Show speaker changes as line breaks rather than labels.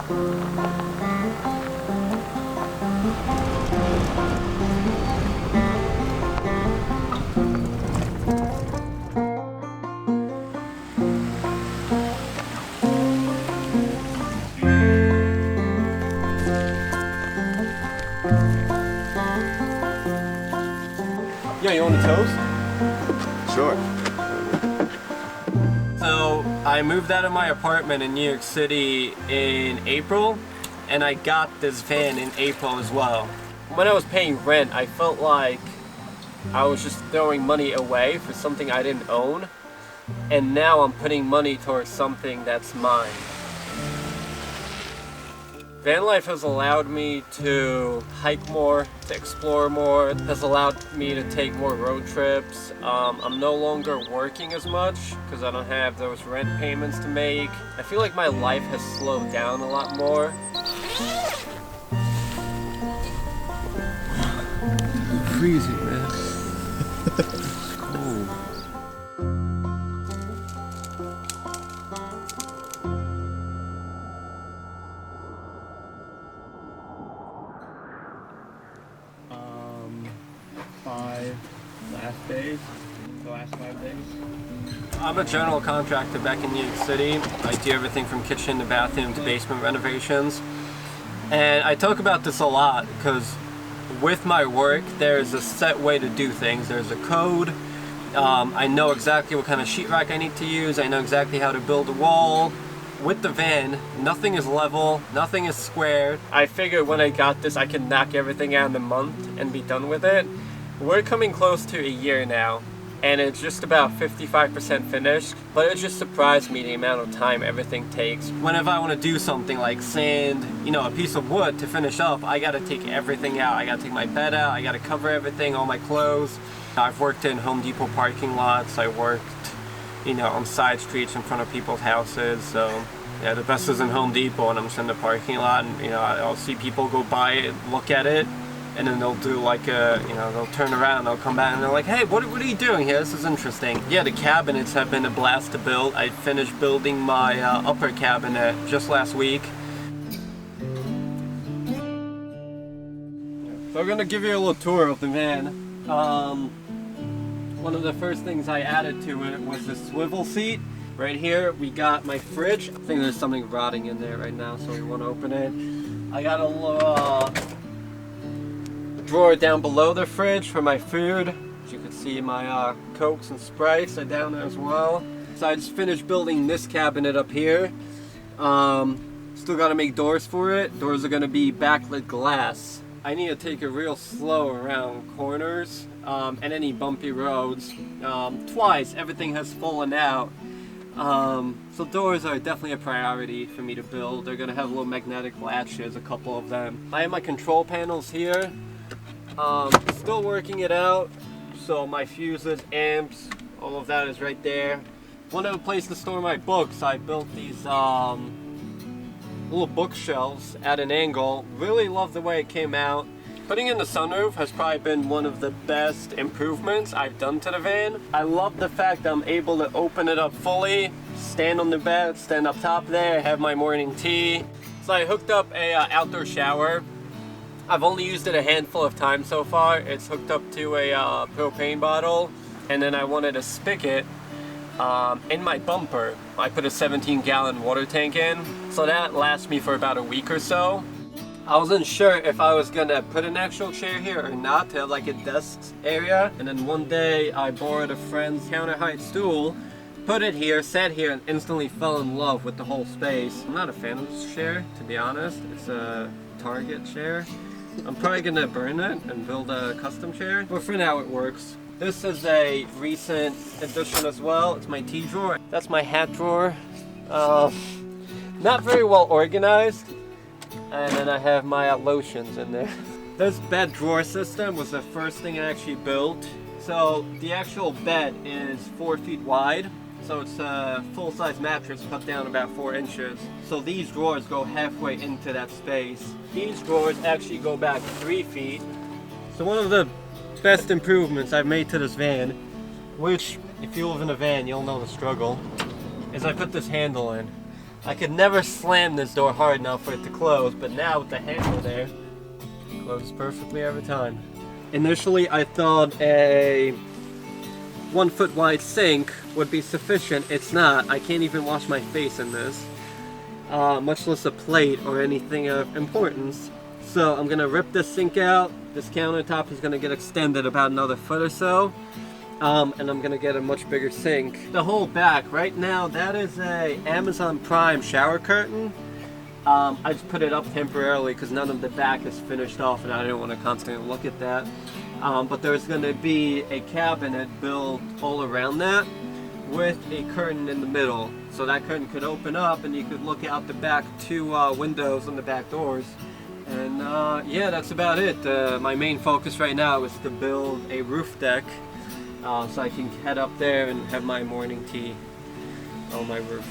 Yeah, you want a toast?
Sure.
So I moved out of my apartment in New York City in April, and I got this van in April as well. When I was paying rent, I felt like I was just throwing money away for something I didn't own, and now I'm putting money towards something that's mine. Van life has allowed me to hike more, to explore more, has allowed me to take more road trips. I'm no longer working as much because I don't have those rent payments to make. I feel like my life has slowed down a lot more.
I'm freezing, man. It's cold.
The last 5 days. I'm a general contractor back in New York City. I do everything from kitchen to bathroom to basement renovations. And I talk about this a lot because with my work, there's a set way to do things. There's a code. I know exactly what kind of sheetrock I need to use. I know exactly how to build a wall. With the van, nothing is level, nothing is square. I figured when I got this, I could knock everything out in a month and be done with it. We're coming close to a year now, and it's just about 55% finished, but it just surprised me the amount of time everything takes. Whenever I want to do something like sand, a piece of wood to finish up, I gotta take everything out. I gotta take my bed out, I gotta cover everything, all my clothes. I've worked in Home Depot parking lots, I worked, on side streets in front of people's houses, so yeah, the best is in Home Depot, and I'm just in the parking lot, and I'll see people go by it, look at it, and then they'll do like they'll turn around, they'll come back and they're like, hey, what are you doing here? This is interesting. Yeah, the cabinets have been a blast to build. I finished building my upper cabinet just last week. So I'm gonna give you a little tour of the van. One of the first things I added to it was the swivel seat. Right here, we got my fridge. I think there's something rotting in there right now, so we want to open it. I got a little drawer down below the fridge for my food. As you can see, my Cokes and Sprites are down there as well. So I just finished building this cabinet up here. Still got to make doors for it. Doors are going to be backlit glass. I need to take it real slow around corners and any bumpy roads. Twice, everything has fallen out. So doors are definitely a priority for me to build. They're going to have little magnetic latches, a couple of them. I have my control panels here. Still working it out, so my fuses, amps, all of that is right there. One of the places to store my books, I built these little bookshelves at an angle. Really love the way it came out. Putting in the sunroof has probably been one of the best improvements I've done to the van. I love the fact that I'm able to open it up fully, stand on the bed, stand up top there, have my morning tea. So I hooked up a outdoor shower. I've only used it a handful of times so far. It's hooked up to a propane bottle, and then I wanted a spigot in my bumper. I put a 17-gallon water tank in, so that lasts me for about a week or so. I wasn't sure if I was gonna put an actual chair here or not to have like a desk area, and then one day I borrowed a friend's counter height stool, put it here, sat here, and instantly fell in love with the whole space. I'm not a fan of this chair, to be honest. It's a Target chair. I'm probably gonna burn it and build a custom chair, but for now it works. This is a recent addition as well. It's my tea drawer. That's my hat drawer. Not very well organized. And then I have my lotions in there. This bed drawer system was the first thing I actually built. So the actual bed is 4 feet wide. So it's a full-size mattress cut down about 4 inches. So these drawers go halfway into that space. These drawers actually go back 3 feet. So one of the best improvements I've made to this van, which if you live in a van you'll know the struggle, is I put this handle in. I could never slam this door hard enough for it to close, but now with the handle there, it closes perfectly every time. Initially, I thought a 1 foot wide sink would be sufficient. It's not. I can't even wash my face in this, much less a plate or anything of importance. So I'm gonna rip this sink out. This countertop is gonna get extended about another foot or so. And I'm gonna get a much bigger sink. The whole back, right now, that is a Amazon Prime shower curtain. I just put it up temporarily because none of the back is finished off and I didn't want to constantly look at that. But there's gonna be a cabinet built all around that with a curtain in the middle. So that curtain could open up and you could look out the back 2 windows on the back doors. And yeah, that's about it. My main focus right now is to build a roof deck. So I can head up there and have my morning tea on my roof.